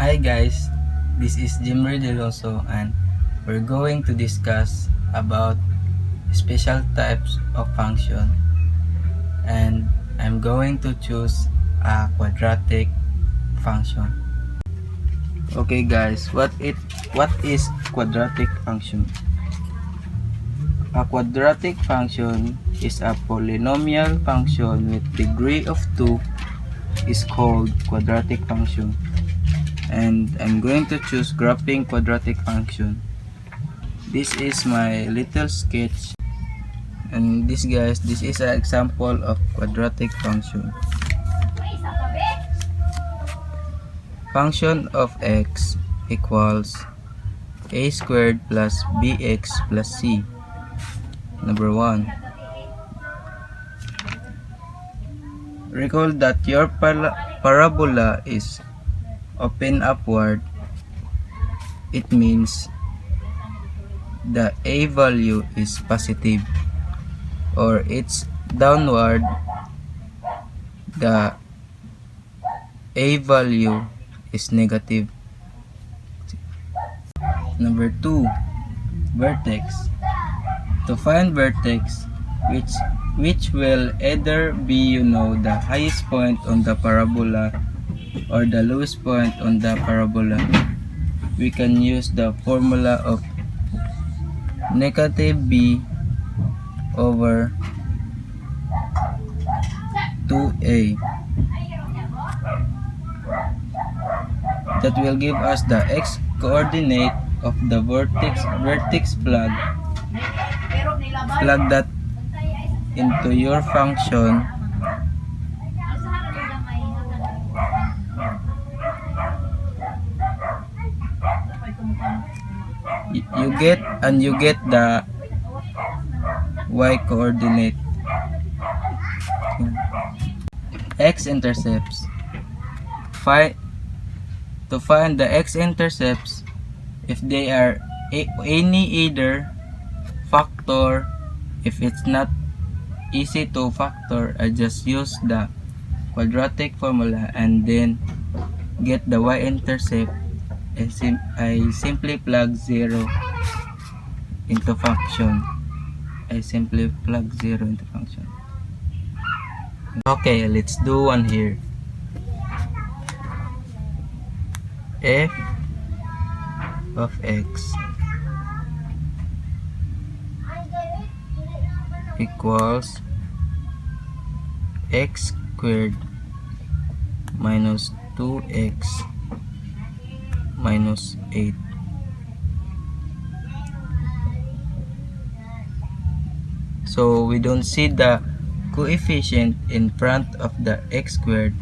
Hi guys, this is Jimry Deloso and we're going to discuss about special types of function, and I'm going to choose a quadratic function. Okay guys, what is quadratic function? A quadratic function is a polynomial function with degree of 2 is called quadratic function. And I'm going to choose graphing quadratic function. This is my little sketch, and this is an example of quadratic function. Function of x equals a squared plus bx plus c. Number 1. Recall that your parabola is open upward. It means the a value is positive, or it's downward, the a value is negative. Number 2. Vertex. To find vertex, which will either be the highest point on the parabola or the lowest point on the parabola, we can use the formula of negative b over 2a. That will give us the x coordinate of the vertex plug. Plug that into your function. You get the y coordinate. X-intercepts. To find the x-intercepts, if they are any either factor, if it's not easy to factor, I just use the quadratic formula and then get the y-intercept. I simply plug 0 into function. Okay, let's do one here. F of x equals x squared minus 2x minus 8. So we don't see the coefficient in front of the x squared,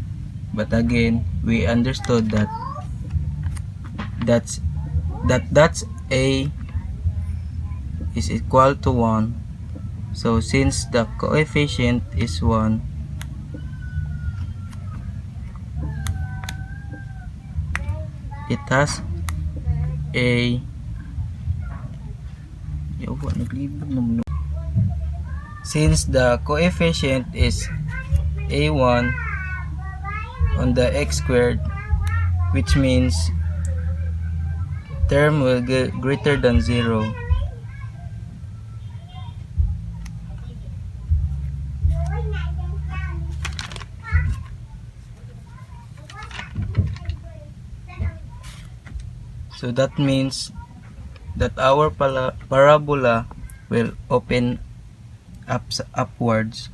but again we understood that a is equal to 1. So since the coefficient is 1, it has a since the coefficient is a1 on the x squared, which means term will get greater than 0. So that means that our parabola will open upwards.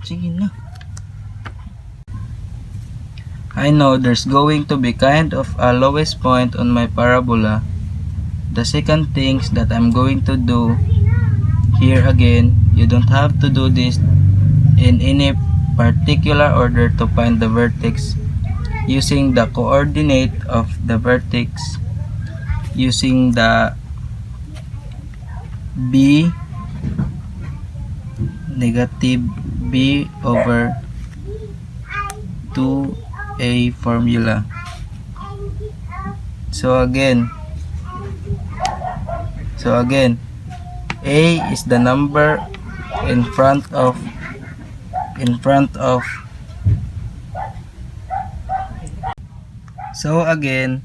Sige na. I know there's going to be kind of a lowest point on my parabola. The second things that I'm going to do here, again, you don't have to do this in any particular order to find the vertex. Using the coordinate of the vertex, using the b negative b over 2a formula. So again, A is the number in front of so again,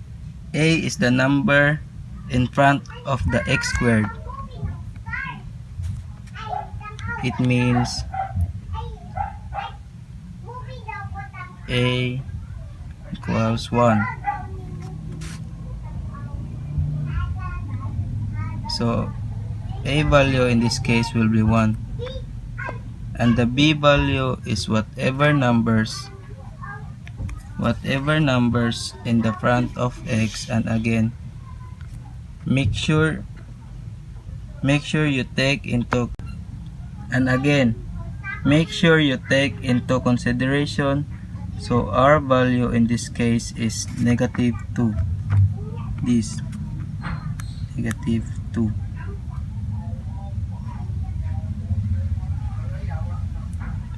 A is the number in front of the x squared. It means A equals 1. So A value in this case will be 1. And the B value is whatever numbers in the front of x, and again make sure you take into consideration. So our value in this case is negative 2. This negative 2.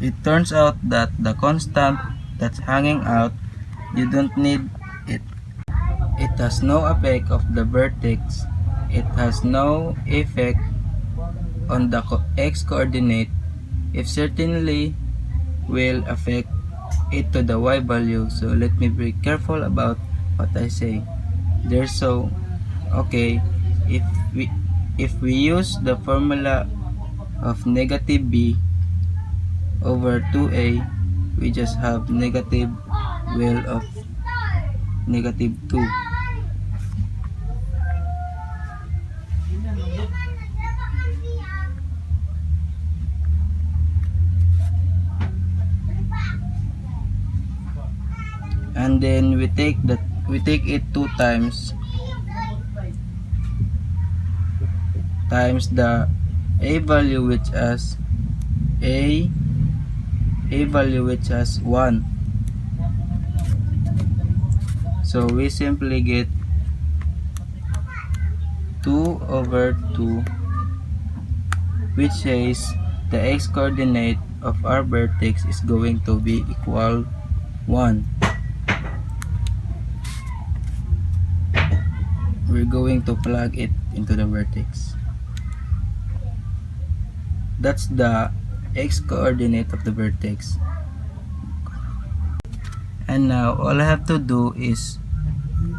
It turns out that the constant that's hanging out, you don't need it. It has no effect of the vertex. It has no effect on the x coordinate. It certainly will affect it to the y value. So let me be careful about what I say. There's so okay, if we use the formula of negative b over 2a, we just have negative well of negative 2. And then we take it 2 times the a value, which has a value which has 1. So we simply get 2 over 2, which says the x coordinate of our vertex is going to be equal 1. We're going to plug it into the vertex. That's the x coordinate of the vertex. And now all I have to do is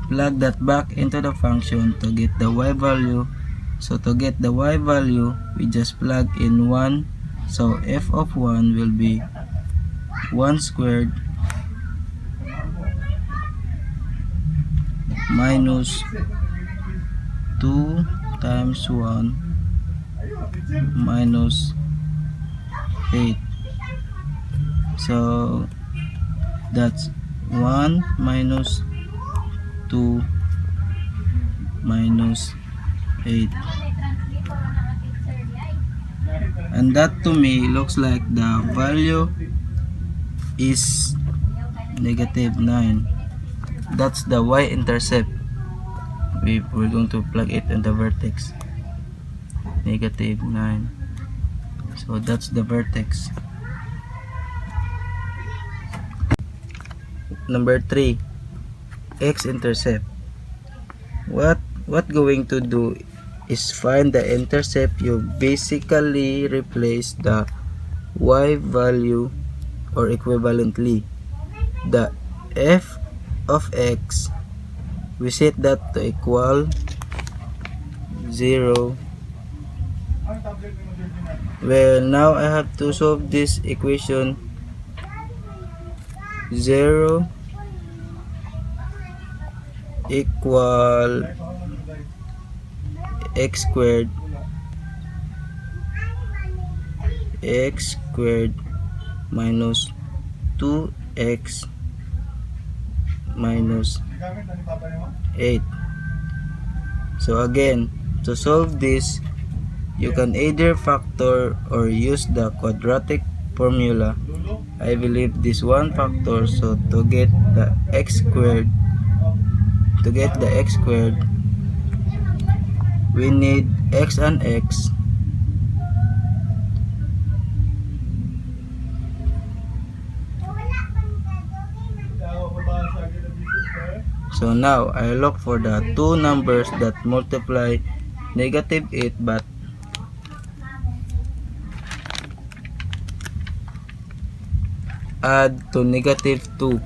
plug that back into the function to get the y value. So to get the y value, we just plug in 1. So f of 1 will be 1 squared minus 2 times 1 minus 8. So that's 1 minus 2 minus 8. And that to me looks like the value is negative 9. That's the y-intercept. We're going to plug it in the vertex. Negative 9. So that's the vertex. Number 3, x-intercept. What going to do is find the intercept. You basically replace the y value, or equivalently the f of x, we set that to equal 0. Well, now I have to solve this equation. 0 equal x squared minus 2x minus 8. So again, to solve this, you can either factor or use the quadratic formula. I believe this one factor, so to get the x squared, we need x and x. So now I look for the two numbers that multiply negative 8 but add to negative 2?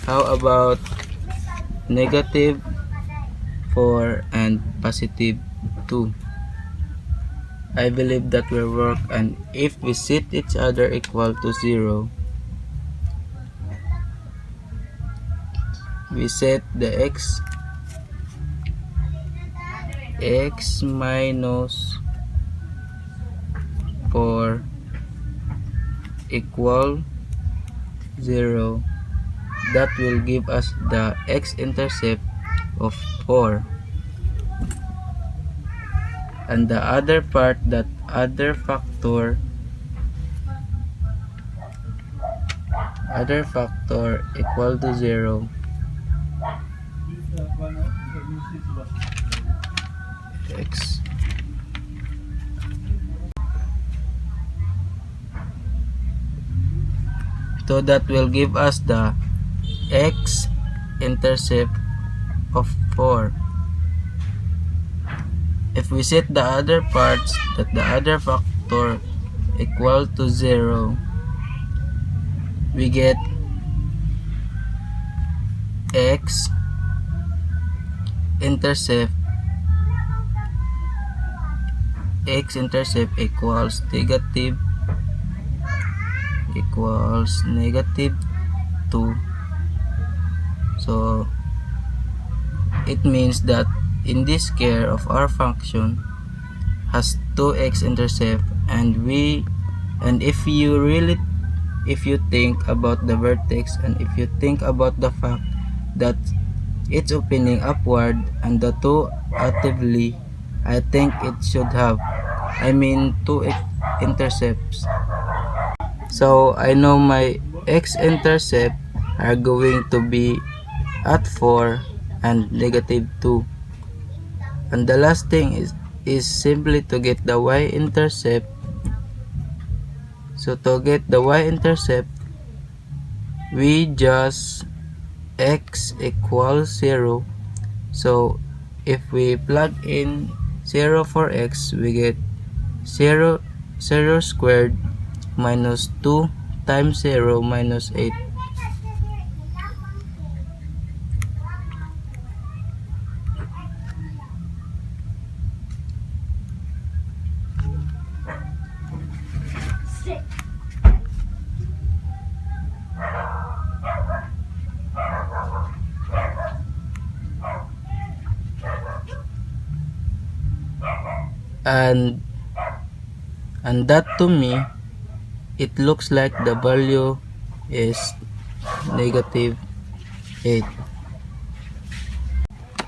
How about negative 4 and positive 2? I believe that will work, and if we set each other equal to 0, we set the x minus 4 equal 0. That will give us the x-intercept of 4. And the other part, that other factor equal to 0, x so that will give us the x-intercept of 4. If we set the other parts, that the other factor equal to 0, we get x-intercept equals negative 2. So it means that in this square of our function has 2 x-intercept, and if you think about the vertex, and if you think about the fact that it's opening upward and the 2 actively, I think it should have 2 intercepts. So I know my x-intercept are going to be at 4 and negative 2. And the last thing is simply to get the y-intercept. So to get the y-intercept, we just x equals 0. So if we plug in 0 for x, we get 0 squared minus 2 times 0 minus 8. And that, to me, it looks like the value is negative 8.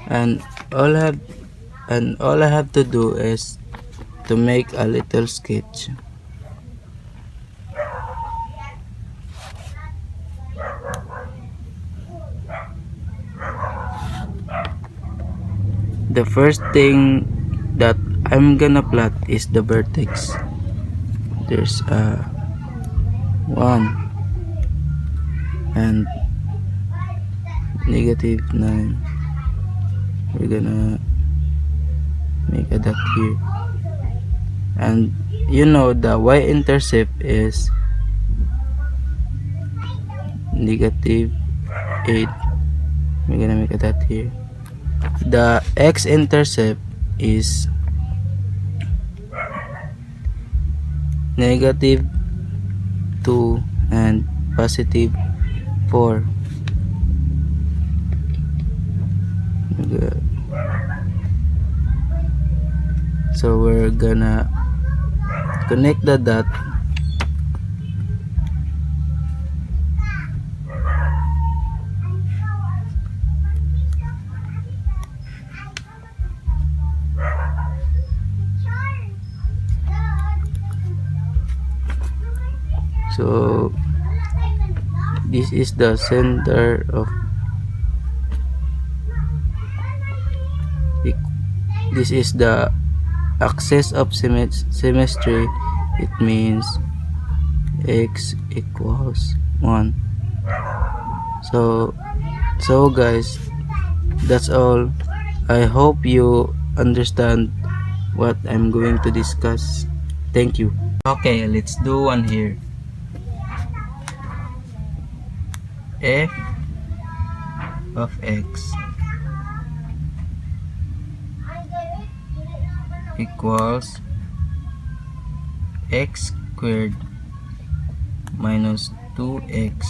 And all I have to do is to make a little sketch. The first thing that I'm gonna plot is the vertex. There's 1 and negative 9. We're gonna make a dot here, and the y-intercept is negative 8. We're gonna make a dot here. The x-intercept is negative 2 and positive 4. So we're gonna connect the dot. So this is the center of this is the axis of symmetry. It means x equals 1. So guys, that's all. I hope you understand what I'm going to discuss. Thank you. Okay, let's do one here. F of x equals x squared minus 2x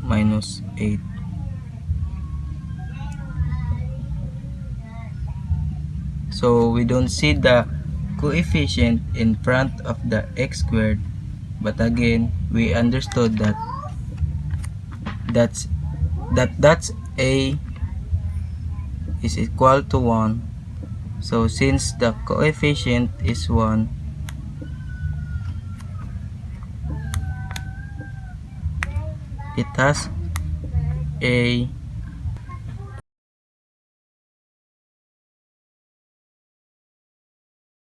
minus 8. So we don't see the coefficient in front of the x squared, but again we understood that that's a is equal to 1. So since the coefficient is 1, it has a